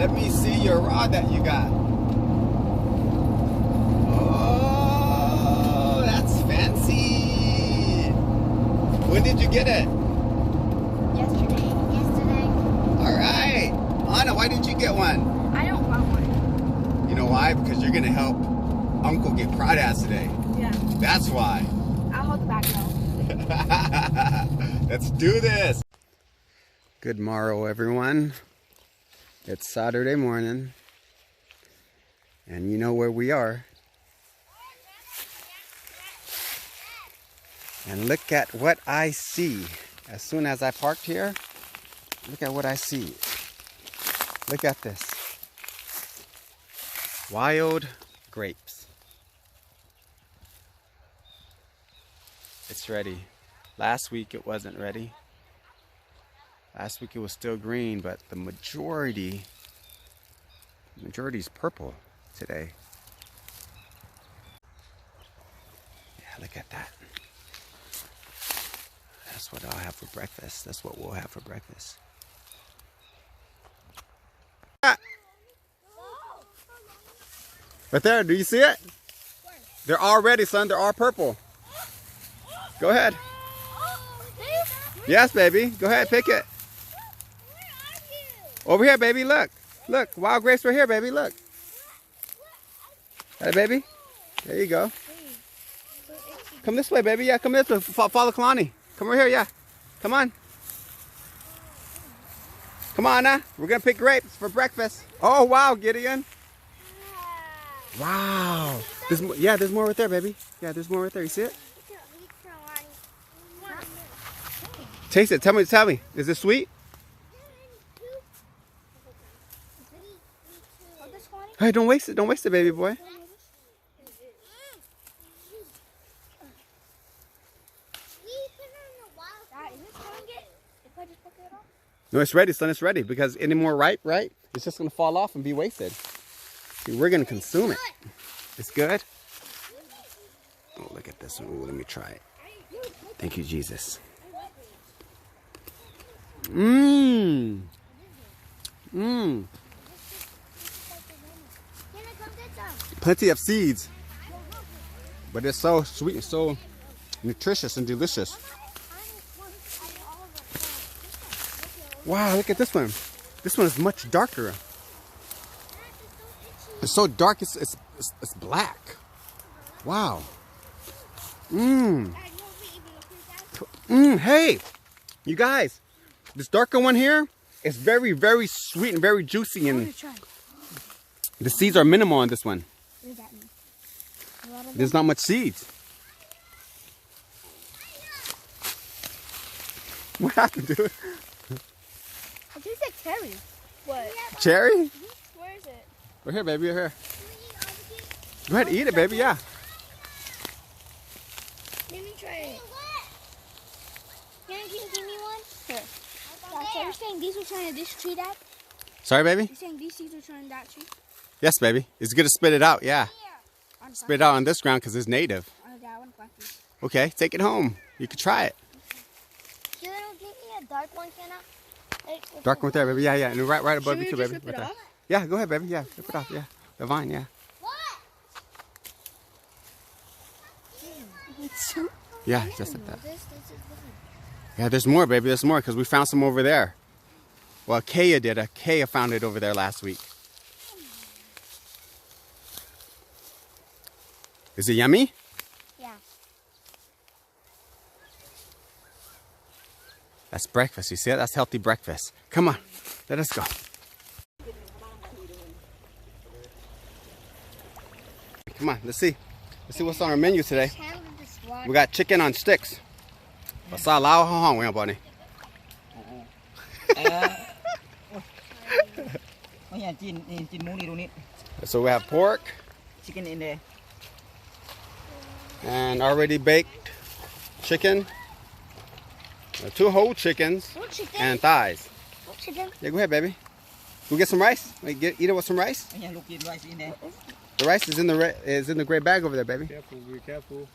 Let me see your rod that you got. Oh, that's fancy. When did you get it? Yesterday. All right. Anna, why didn't you get one? I don't want one. You know why? Because you're going to help Uncle get pride ass today. Yeah. That's why. I'll hold the back though. Let's do this. Good morrow, everyone. It's Saturday morning, and you know where we are. And look at what I see. As soon as I parked here, look at what I see. Look at this. Wild grapes. It's ready. Last week it wasn't ready. Last week it was still green, but the majority is purple today. Yeah, look at that. That's what I'll have for breakfast. That's what we'll have for breakfast. Right there, do you see it? They're all ready, son. They're all purple. Go ahead. Yes, baby. Go ahead, pick it. Over here, baby. Look. Look. Wild grapes right here, baby. Look. Hey, baby. There you go. Come this way, baby. Yeah, come this way. Follow Kalani. Come over here, yeah. Come on. Come on, now. We're going to pick grapes for breakfast. Oh, wow, Gideon. Wow. There's more right there, baby. Yeah, there's more right there. You see it? Taste it. Tell me. Is it sweet? Hey, don't waste it. Don't waste it, baby boy. No, it's ready, son. It's ready. Because any more ripe, right? It's just going to fall off and be wasted. See, we're going to consume it. It's good? Oh, look at this one. Ooh, let me try it. Thank you, Jesus. Mmm. Mmm. Plenty of seeds. But it's so sweet and so nutritious and delicious. Wow, look at this one. This one is much darker. It's so dark, it's black. Wow. Mmm. Mmm, hey, you guys. This darker one here is very, very sweet and very juicy, and the seeds are minimal on this one. What does that mean? There's not much seeds. What happened, dude? It tastes like cherry. What? Cherry? Mm-hmm. Where is it? Right here, baby, right here. Go ahead, eat it, baby, yeah. Let me try it. Can you give me one? Here. So you're saying these were trying to this tree that? Sorry, baby? You're saying these seeds were trying that tree? Yes, baby. It's good to spit it out, yeah. Spit it out on this ground because it's native. Okay, take it home. You can try it. Give me a dark one, can I? Dark one right there, baby. Yeah, yeah. And right above you too, baby. Rip it off? Yeah, go ahead, baby. Yeah, rip it off. Yeah. The vine, yeah. Yeah, just like that. Yeah, there's more, baby. There's more because we found some over there. Well, Kayak did. Kayak found it over there last week. Is it yummy? Yeah. That's breakfast. You see it? That's healthy breakfast. Come on. Let us go. Come on. Let's see. Let's see what's on our menu today. We got chicken on sticks. Basa lao hong hong bunny. So we have pork. Chicken in there. And already baked chicken. 2 whole chickens and thighs. Yeah, go ahead, baby. Go get some rice. Eat it with some rice. The rice is in the gray bag over there, baby. Careful, be careful.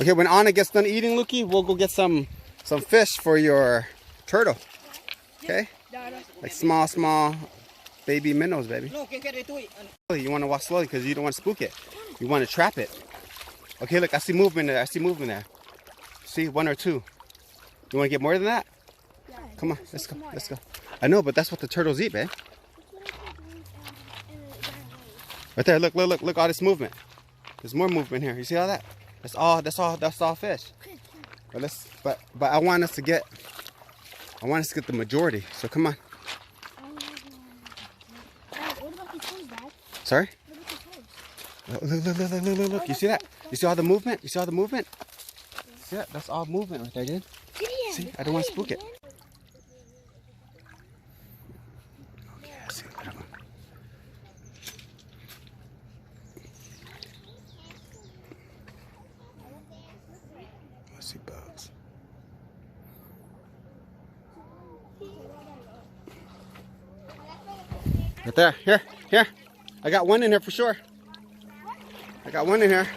Okay, when Anna gets done eating, Lukey, we'll go get some fish for your turtle. Okay? Like small baby minnows, baby. No, can't get it to it. You want to walk slowly because you don't want to spook it. You want to trap it. Okay, look, I see movement there. I see movement there. See, 1 or 2. You want to get more than that? Yeah, Come on, let's go. Let's go. I know, but that's what the turtles eat, babe. Right there, look, all this movement. There's more movement here. You see all that? That's all fish. But I want us to get the majority. So come on. What about the toes, Dad? Sorry? What about the toes? Look. You see that? You see all the movement? You see all the movement? See that? That's all movement right there, dude. See, I don't want to spook it. Okay, I see that one. I see bugs. Right there. Here. I got one in here for sure. I got one in here.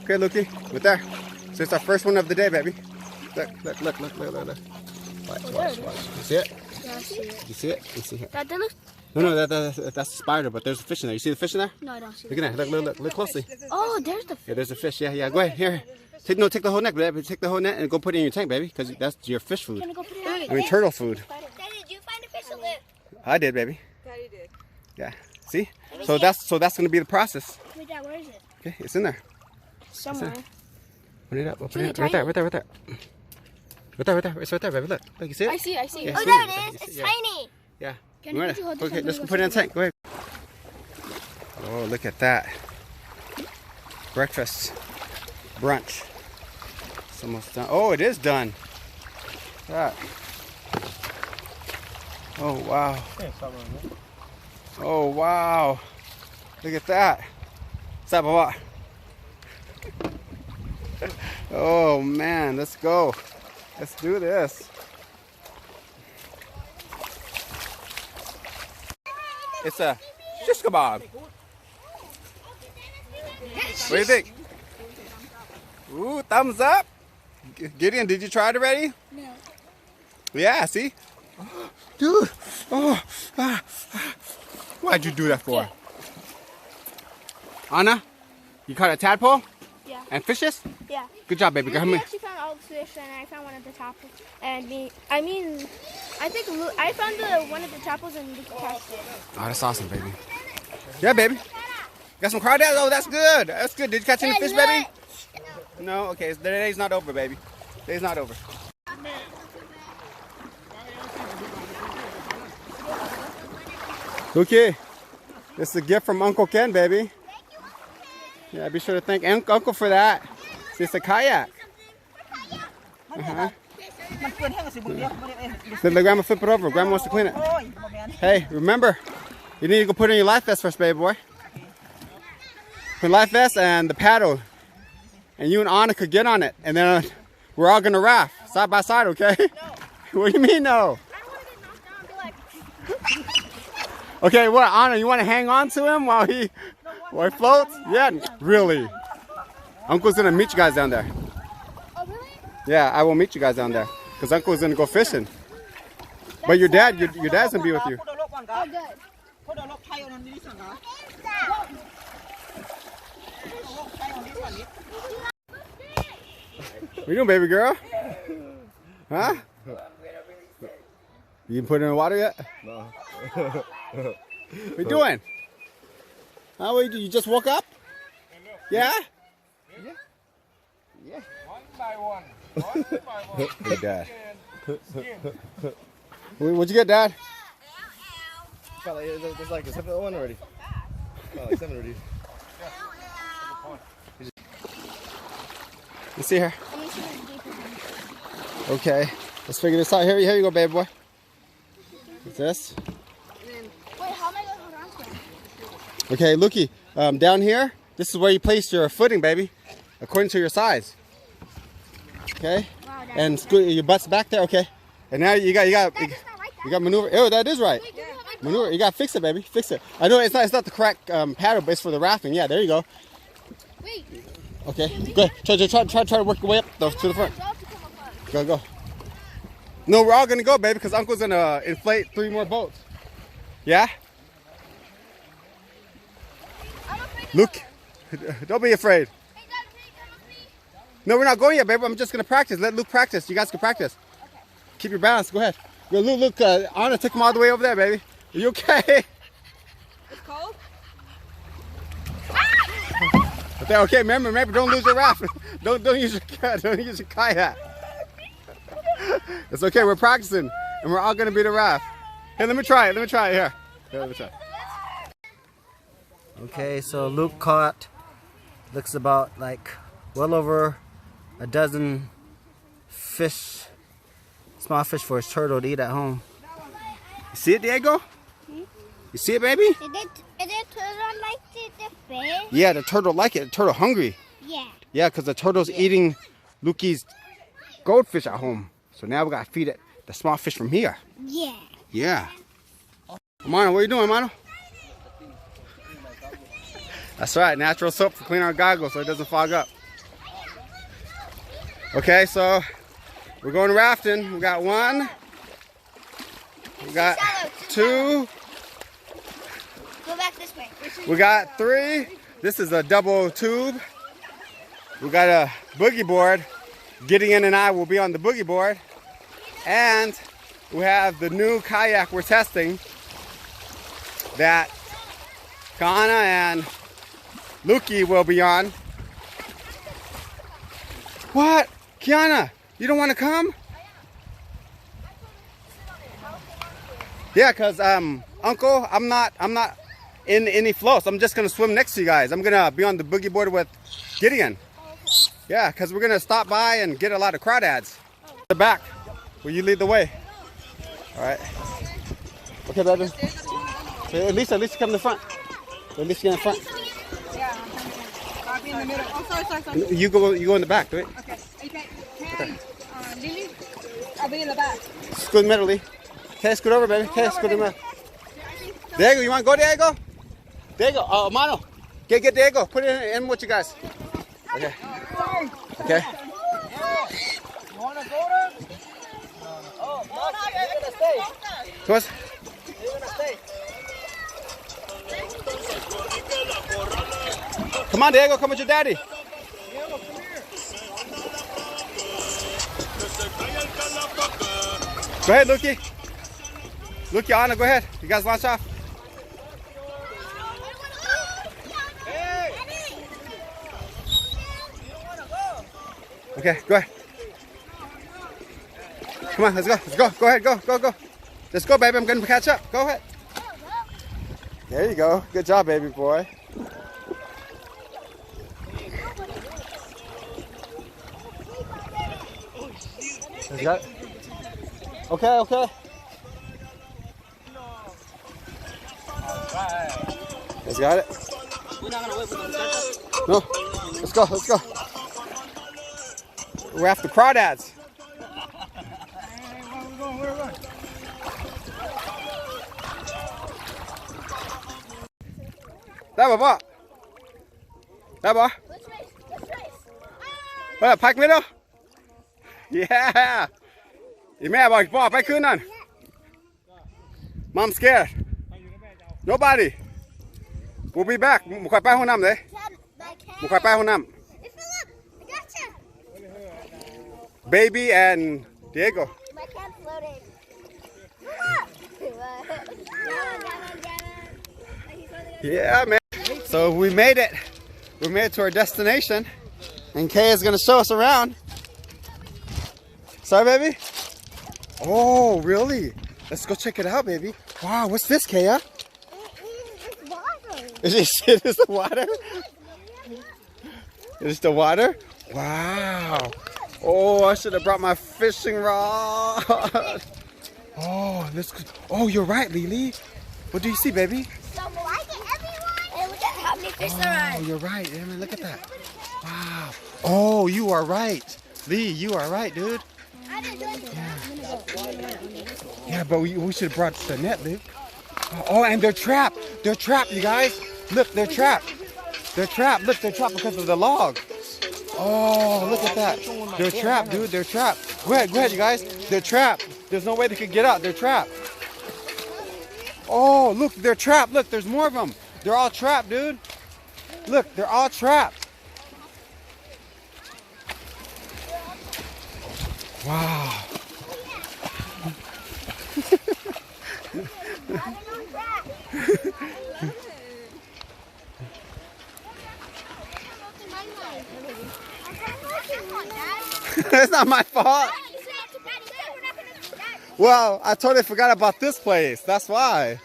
Okay, Lukey, right there. So it's our first one of the day, baby. Look. Watch. You see it? Yeah, I see it. You see it? You see it? That looks... No, that's a spider, but there's a fish in there. You see the fish in there? No, I don't see Look at that. Look closely. Oh, there's the... Yeah, there's a fish. Yeah. Go ahead. Here. Take the whole net, baby. Take the whole net and go put it in your tank, baby, because that's your fish food. Can I go put it I mean, turtle food. Daddy, did you find a fish to live? I did, baby. Daddy did. Yeah. See? So that's gonna be the process. Wait, Dad, where is it? Okay, it's in there. Somewhere. Put it up. Put really it right there. Right there. It's right there, baby. Look, you see it? I see it. Yeah, Oh, see there it? it is. It's Yeah. tiny. Yeah. Can you hold this? Okay, I'm let's gonna go put it in the see tank. Go ahead. Oh, look at that. Breakfast. Brunch. It's almost done. Oh, it is done. That. Oh, wow. Oh, wow. Look at that. What's up, Baba? Oh, man. Let's go. Let's do this. It's a shish kebab. What do you think? Ooh, thumbs up. Gideon, did you try it already? No. Yeah, see? Dude. Why'd you do that for? Anna, you caught a tadpole? Yeah. And fishes? Yeah. Good job, baby. Come We here. actually found all the fish, and I found one of the tadpoles. And I think I found one of the tadpoles and Luke cast it. Oh, that's awesome, baby. Yeah, baby. Got some crawdads? Oh, that's good. That's good. Did you catch any fish, baby? No? Okay, the day's not over, baby. Day's not over. Okay. This is a gift from Uncle Ken, baby. Yeah, be sure to thank Uncle for that. It's a kayak. Let Grandma flip it over. Grandma wants to clean it. Hey, remember, you need to go put in your life vest first, baby boy. Put life vest and the paddle. And you and Anna could get on it. And then we're all going to raft side by side, okay? No. What do you mean, no? I don't want to get knocked down. Be like... Okay, what, Anna, you want to hang on to him while he floats? Yeah, really. Uncle's going to meet you guys down there. Oh, really? Yeah, I will meet you guys down there. Because Uncle's going to go fishing. But your dad's going to be with you. Oh, good. What you doing, baby girl? Huh? You didn't put it in the water yet? No. What you doing? How are you? You just woke up? Yeah? Yeah. One by one. Hey, Dad. What'd you get, Dad? Got like, there's like a 7-1 already. Got like 7 already. You see her? I'm going to see the deeper one. Okay. Let's figure this out. Here you go, baby boy. What's this? Wait, how am I going to hold on to it? Okay, looky. Down here, this is where you place your footing, baby. According to your size. Okay? Wow, Dad. And scoot your butt's back there, okay. And now you got That's not like that. you got maneuver. Oh, that is right. Wait, do you have like Maneuver. You gotta fix it, baby. Fix it. I know it's not the correct paddle, but it's for the rafting. Yeah, there you go. Wait. Okay, good. Try to work your way up to the front. Go. No, we're all gonna go, baby, because Uncle's gonna inflate 3 more boats. Yeah? I'm afraid to Luke, don't be afraid. Hey, Dad, can you come with me? No, we're not going yet, babe. I'm just gonna practice. Let Luke practice. You guys can practice. Okay. Keep your balance. Go ahead. Go, Luke, Anna, take him all the way over there, baby. Are you okay? It's cold? Okay, remember, don't lose your raft. don't use your kayak. It's okay. We're practicing, and we're all gonna be the raft. Hey, let me try it. Here, let me try. Okay, so Luke caught, looks about like well over a dozen fish, small fish for his turtle to eat at home. You see it, Diego? You see it, baby? Is it turtle like the fish? Yeah, the turtle like it. The turtle hungry. Yeah. Yeah, because the turtle's eating Lukey's goldfish at home. So now we gotta feed it the small fish from here. Yeah. Yeah. Amano, what are you doing, Amano? That's right, natural soap to clean our goggles so it doesn't fog up. Okay, so we're going rafting. We got 1. We got 2. Go back this way. We got 3. This is a double tube. We got a boogie board. Gideon and I will be on the boogie board. And we have the new kayak we're testing that Kaen and Lukey will be on. What? Kiana, you don't want to come? Yeah, cause Uncle, I'm not in any floats. I'm just gonna swim next to you guys. I'm gonna be on the boogie board with Gideon. Yeah, cause we're gonna stop by and get a lot of crawdads. The back. Will you lead the way? All right. Okay, baby. So at least come to the front. At least get in front. Yeah, I'll be in the middle. Oh, sorry. You go in the back, right? Okay. Okay. Lily, I'll be in the back. Scoot in the middle, Lee. Okay, scoot over, baby. Okay, scoot in the middle. Diego, you want to go, Diego? Diego, Mano. Get Diego. Put it in with you guys. Okay. Okay. You want to go there? Oh, no, you're going to stay. Come on. You're going to stay. Come on, Diego. Come with your daddy. Go ahead, Lukey. Lukey, Anna, go ahead. You guys launch off. Okay, go ahead. Come on, let's go. Let's go. Go ahead, go. Let's go, baby. I'm going to catch up. Go ahead. There you go. Good job, baby boy. You got it? Okay. Let's got it. No, let's go. We're after crawdads. Daba. Let's race. What up, Pike Middle? Yeah. You mad about ball? Pike Kunan. Mom's scared. Nobody. We'll be back. Mukha pa honam de. Mukha pa honam. I gotcha. Baby and Diego. My can floated. Yeah, man. So we made it. We made it to our destination. And Kay is going to show us around. Sorry, baby? Oh, really? Let's go check it out, baby. Wow, what's this, Kaya? It's water. It is the water? It is the water? Wow. Oh, I should have brought my fishing rod. Oh, let's go. Oh, you're right, Lily. What do you see, baby? So like it, everyone. Hey, look at how many fish there are. Oh, you're right. I mean, look at that. Wow. Oh, you are right. Lee, you are right, dude. I didn't do anything. Yeah, but we should have brought the net, Luke. Oh, and they're trapped. They're trapped, you guys. Look, they're trapped. They're trapped. Look, they're trapped because of the log. Oh, look at that. They're trapped, dude. They're trapped. Go ahead, you guys. They're trapped. There's no way they could get out. They're trapped. Oh, look, they're trapped. Look, there's more of them. They're all trapped, dude. Look, they're all trapped. Wow. That's not my fault. Well, I totally forgot about this place. That's why.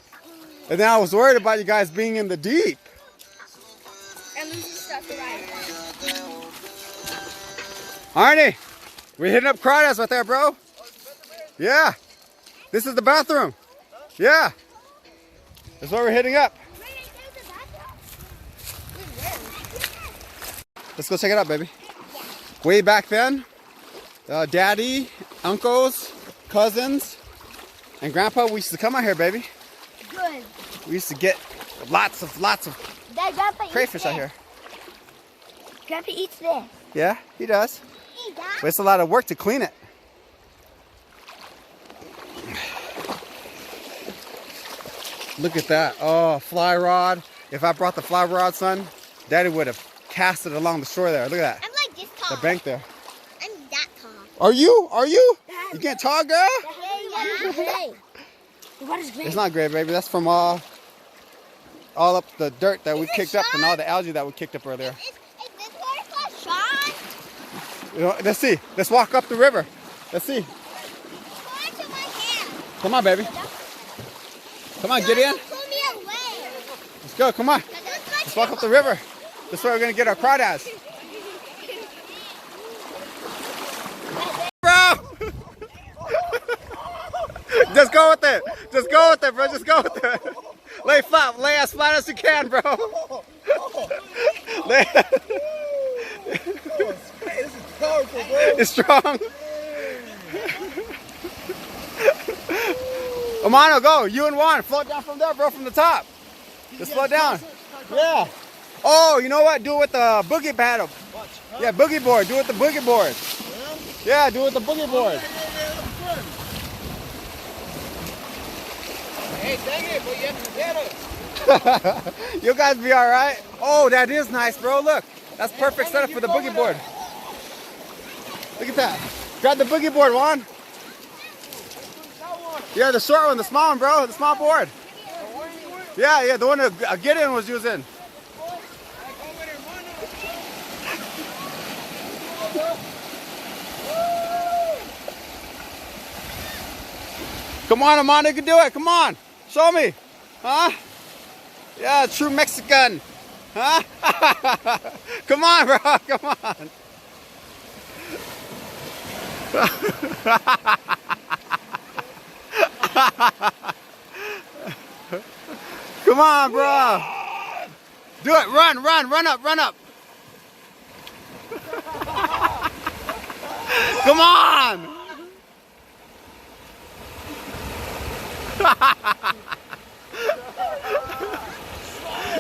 And then I was worried about you guys being in the deep. And losing stuff to ride. Arnie, we're hitting up Crawdads right there, bro. Yeah. This is the bathroom. Yeah. That's what we're hitting up. Let's go check it out, baby. Way back then, daddy, uncles, cousins, and grandpa, we used to come out here, baby. Good. We used to get lots of Dad, Grandpa crayfish out here. Grandpa eats this. Yeah, he does. Hey, Dad. But it's a lot of work to clean it. Look at that. Oh, fly rod. If I brought the fly rod, son, Daddy would have cast it along the shore there. Look at that. I'm like this tall. The bank there. I'm that tall. Are you? Are you? You getting tall, girl? Yeah, gray. What is gray? It's not gray, baby. That's from all up the dirt that we kicked up and all the algae that we kicked up earlier. Is this waterfall Sean? You know, let's see. Let's walk up the river. Let's see. Come on, baby. Come on, get in. Pull me away. Let's go. Come on. Let's walk up the river. This is where we're going to get our crawdads. Bro! Just go with it. Just go with it, bro. Just go with it. Lay flat. Lay as flat as you can, bro. Lay. This is powerful, bro. It's strong. Amano, go. You and Juan. Float down from there, bro, from the top. Just float down. Yeah. Oh, you know what? Do it with the boogie paddle. Yeah, boogie board. Do it with the boogie board. Yeah, do it with the boogie board. Hey, dang it, but you have to get it. You guys be all right? Oh, that is nice, bro. Look. That's perfect setup for the boogie board. Look at that. Grab the boogie board, Juan. Yeah, the short one, the small one, bro. The small board. Yeah, the one that Gideon was using. Come on, Amanda, you can do it. Come on. Show me. Huh? Yeah, true Mexican. Huh? Come on, bro. Come on. Come on, bro. Do it. Run up. Come on.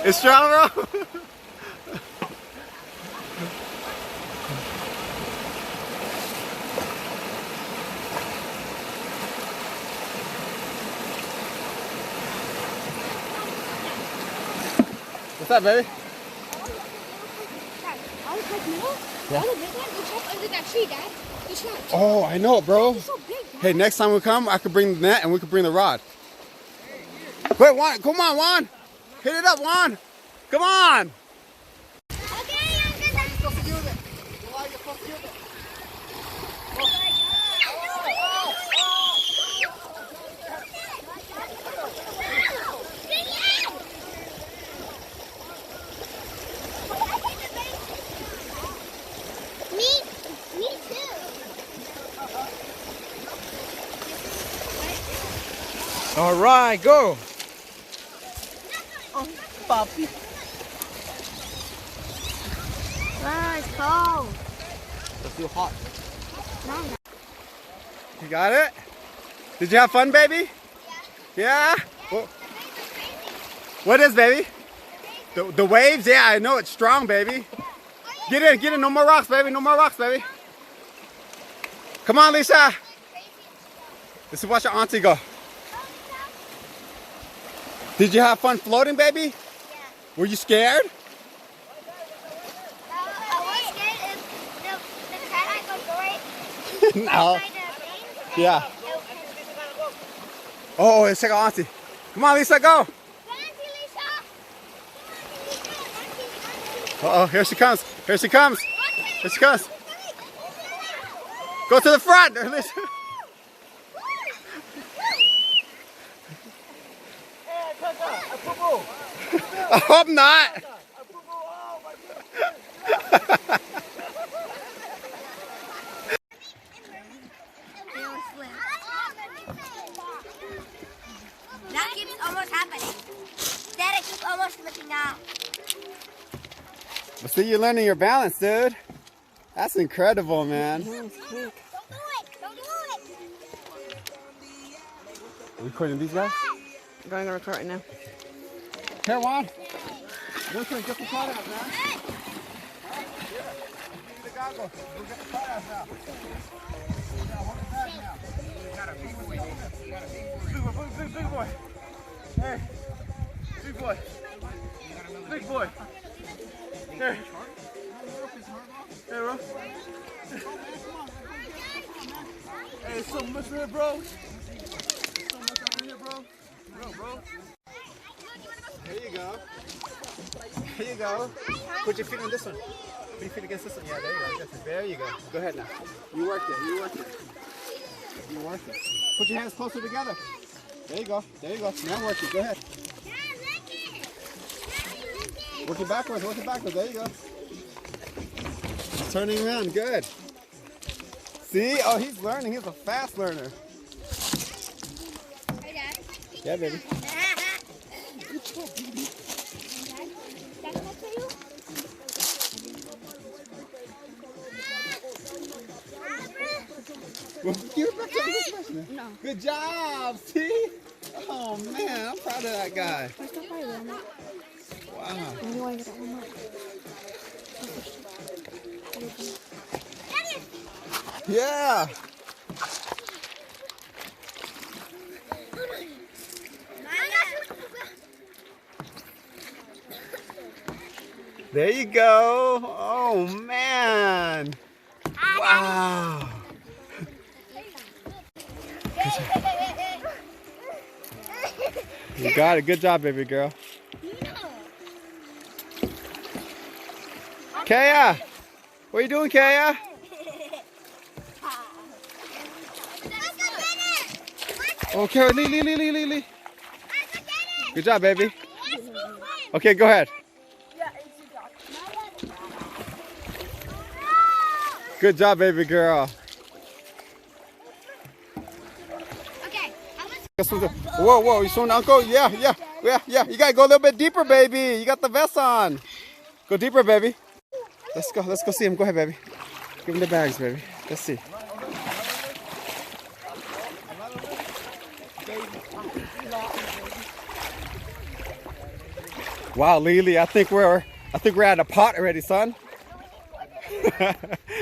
It's strong, bro. What's up, baby? All the big middle? Yeah. All the big ones? They're trapped under that tree, Dad. They're trapped. Oh, I know, bro. They're so big, Dad. Hey, next time we come, I could bring the net and we could bring the rod. Wait, Juan, come on, Juan. Hit it up, Juan. Come on. Okay, I'm gonna... Me too. All right, go. Oh, Papi. Wow, it's cold. It's too hot. You got it? Did you have fun, baby? Yeah? What is, baby? The waves? Yeah, I know it's strong, baby. Get in. No more rocks, baby. No more rocks, baby. Come on, Lisa. Let's watch your auntie go. Did you have fun floating, baby? Yeah. Were you scared? I was scared if the kayak was going No. by the thing. Yeah. Oh, let's check out Auntie. Come on, Lisa, go. Uh-oh, here she comes. Here she comes. Here she comes. Go to the front, Lisa. I hope not. That keeps almost happening. That I keep almost slipping out. Well, see, you're learning your balance, dude. That's incredible, man. Don't do it. Don't do it. Are we recording these guys? I'm going to record right now. Here, Juan. Listen, get the cloud out, man. Here. Give me the goggles. We'll get the cloud out now. Now, hold it back now. You got a big boy. You got a big boy. Big boy. Hey. Big boy. Big boy. Here. Hey, bro. Hey, there's so much here, bro. There's so much up in here, bro. Bro. There you go. There you go. Put your feet on this one. Put your feet against this one. Yeah, there you go. There you go. Go ahead now. You worked it. You worked it. You worked it. Put your hands closer together. There you go. There you go. Now work it. Go ahead. Work it backwards. Work it backwards. There you go. Turning around. Good. See? Oh, he's learning. He's a fast learner. Hey, Dad. Yeah, baby. Well, you're back to this question. No. Good job. See? Oh man, I'm proud of that guy. Wow. Yeah. There you go. Oh man. Wow. You got it. Good job, baby girl. Kayak, what are you doing, Kayak? Okay, Lee. Good job, baby. Okay, go ahead. Good job, baby girl. Whoa, you showing Uncle? Yeah. You gotta go a little bit deeper, baby. You got the vest on. Go deeper, baby. Let's go see him. Go ahead, baby. Give him the bags, baby. Let's see. Wow, Lily, I think we're at a pot already, son.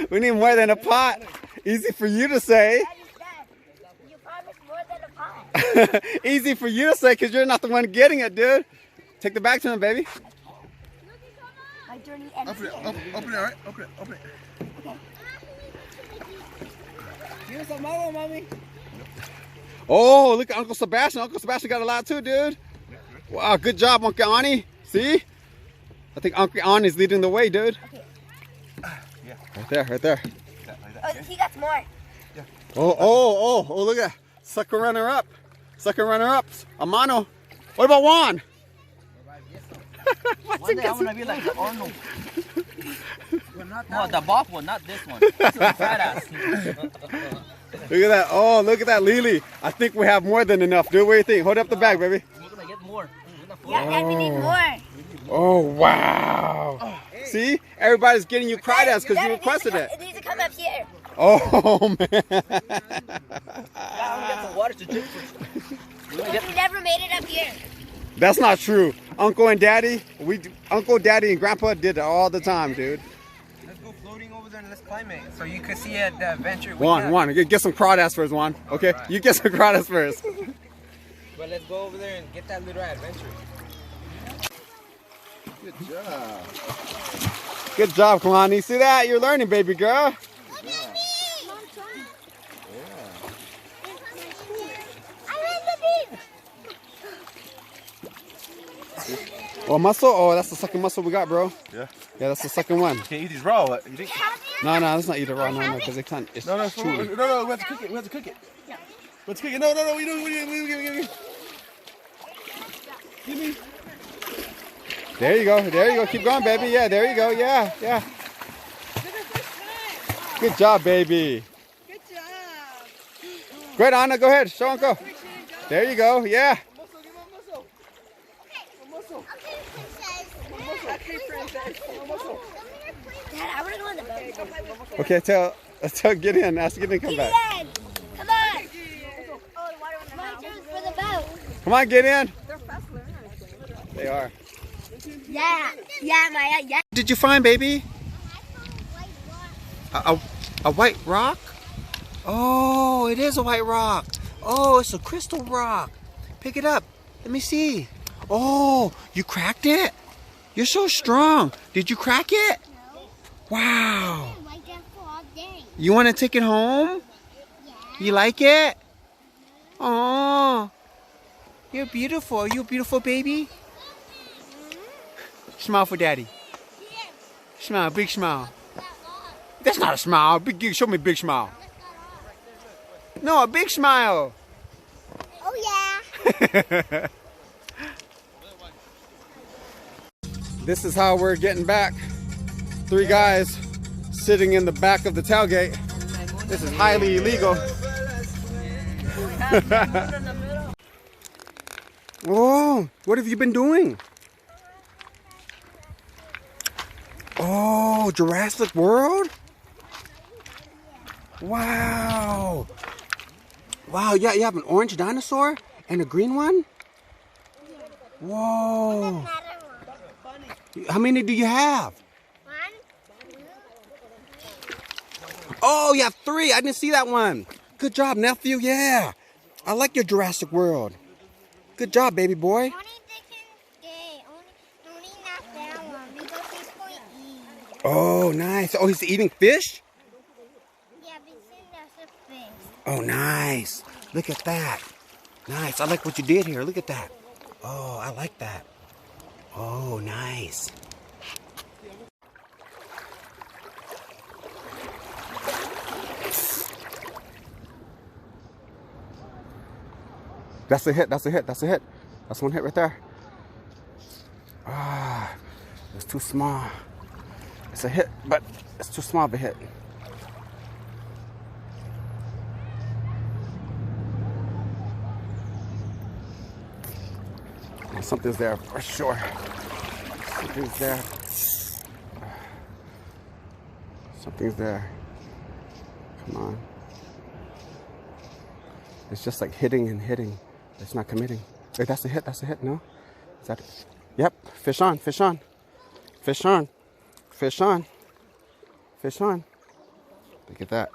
We need more than a pot. Easy for you to say. Easy for you to say because you're not the one getting it, dude. Take the bag to him, baby. My journey ends. Open it, all right? Open it. Give us a mama, mommy. Oh, look at Uncle Sebastian. Uncle Sebastian got a lot too, dude. Wow, good job, Uncle Ani. See? I think Uncle Ani is leading the way, dude. Okay. Right there. Oh, he got more. Yeah. Oh, look at that. Sucker runner up. Amano. What about Juan? One day I'm gonna be like the Arnold. No, the Bob one, not this one. This one's fat ass. Look at that. Oh, look at that, Lily. I think we have more than enough, dude. What do you think? Hold up the bag, baby. We're gonna get more. Yeah, and we need more. Oh, wow. See? Everybody's getting you cried as because you requested it. It needs to come up here. Oh, man. Yeah, I'm gonna get some water to drink. We never made it up here. That's not true. Uncle, Daddy, and Grandpa did it all the time, dude. Let's go floating over there and let's climb it so you can see it, the adventure. Juan, get some crawdads first, Juan. Okay? Right. You get some crawdads first. But let's go over there and get that little adventure. Good job. Good job, Kalani. See that? You're learning, baby girl. Oh, muscle? Oh, that's the second muscle we got, bro. Yeah. Yeah, that's the second one. Can't eat these raw. You think? No, let's not eat it raw. No, because they can't. It's No, chewy. no, we have to cook it. We have to cook it. Yeah. Let's cook it. No, we do. Give me. There you go. There you go. Keep going, baby. Yeah, there you go. Yeah. Good job, baby. Good job. Great, Anna. Go ahead. Show Uncle. There you go. Yeah. Okay, princess. Dad, I want to go in the boat. Okay, tell Gideon. Ask Gideon to come back. Gideon, come on. Oh, the water went in the mouth. For the boat. Come on, Gideon. They're fast learners. They are. Yeah, Maya, yeah. What did you find, baby? A white rock? Oh, it is a white rock. Oh, it's a crystal rock. Pick it up. Let me see. Oh, you cracked it? You're so strong. Did you crack it? No. Wow. I like that for all day. You want to take it home? Yeah. You like it? Oh, you're beautiful. Are you a beautiful baby? Smile for daddy. Smile, big smile. That's not a smile. Big, show me a big smile. No, a big smile. Oh, yeah. This is how we're getting back. 3 guys sitting in the back of the tailgate. This is highly illegal. Oh, what have you been doing? Oh, Jurassic World? Wow. Wow, yeah, you have an orange dinosaur and a green one? Whoa. How many do you have? Oh, you have 3. I didn't see that one. Good job, nephew. Yeah. I like your Jurassic World. Good job, baby boy. Only not that one because he's going to eat. Oh, nice. Oh, he's eating fish? Yeah, but that's a fish. Oh, nice. Look at that. Nice. I like what you did here. Look at that. Oh, I like that. Oh, nice. That's a hit. That's a hit. That's a hit. That's one hit right there. Ah, it's too small. It's a hit, but it's too small of a hit. Oh, something's there for sure. Something's there. Something's there. Come on. It's just like hitting and hitting. It's not committing. Wait, that's a hit. That's a hit. No? Is that it? Yep. Fish on. Fish on. Fish on. Fish on. Fish on. Look at that.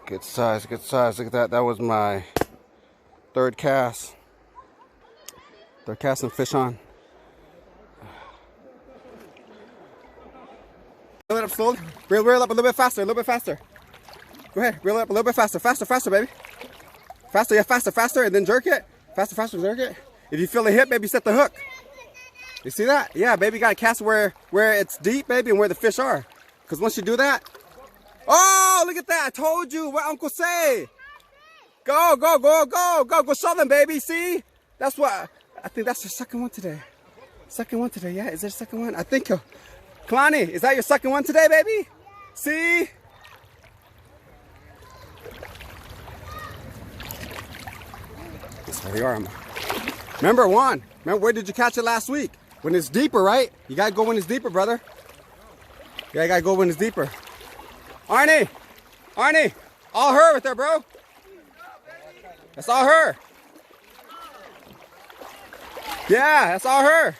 Good size. Good size. Look at that. That was my 3rd cast. 3rd cast and fish on. Reel it up slowly. Reel up a little bit faster. A little bit faster. Go ahead. Reel it up a little bit faster. Faster, faster, baby. Faster, yeah, faster, faster, and then jerk it. Faster, faster, jerk it. If you feel a hit, baby, set the hook. You see that? Yeah, baby, you gotta cast where it's deep, baby, and where the fish are. Because once you do that, oh, look at that! I told you what Uncle say. Go, go, go, go, go, go! Show them, baby. See? That's what I think. That's your second one today. Second one today, yeah. Is there a second one? I think. Kalani, is that your second one today, baby? See? There you are. Remember, Juan. Remember, where did you catch it last week? When it's deeper, right? You gotta go when it's deeper, brother. Yeah, you gotta go when it's deeper. Arnie! Arnie! All her right there, bro. That's all her. Yeah, that's all her.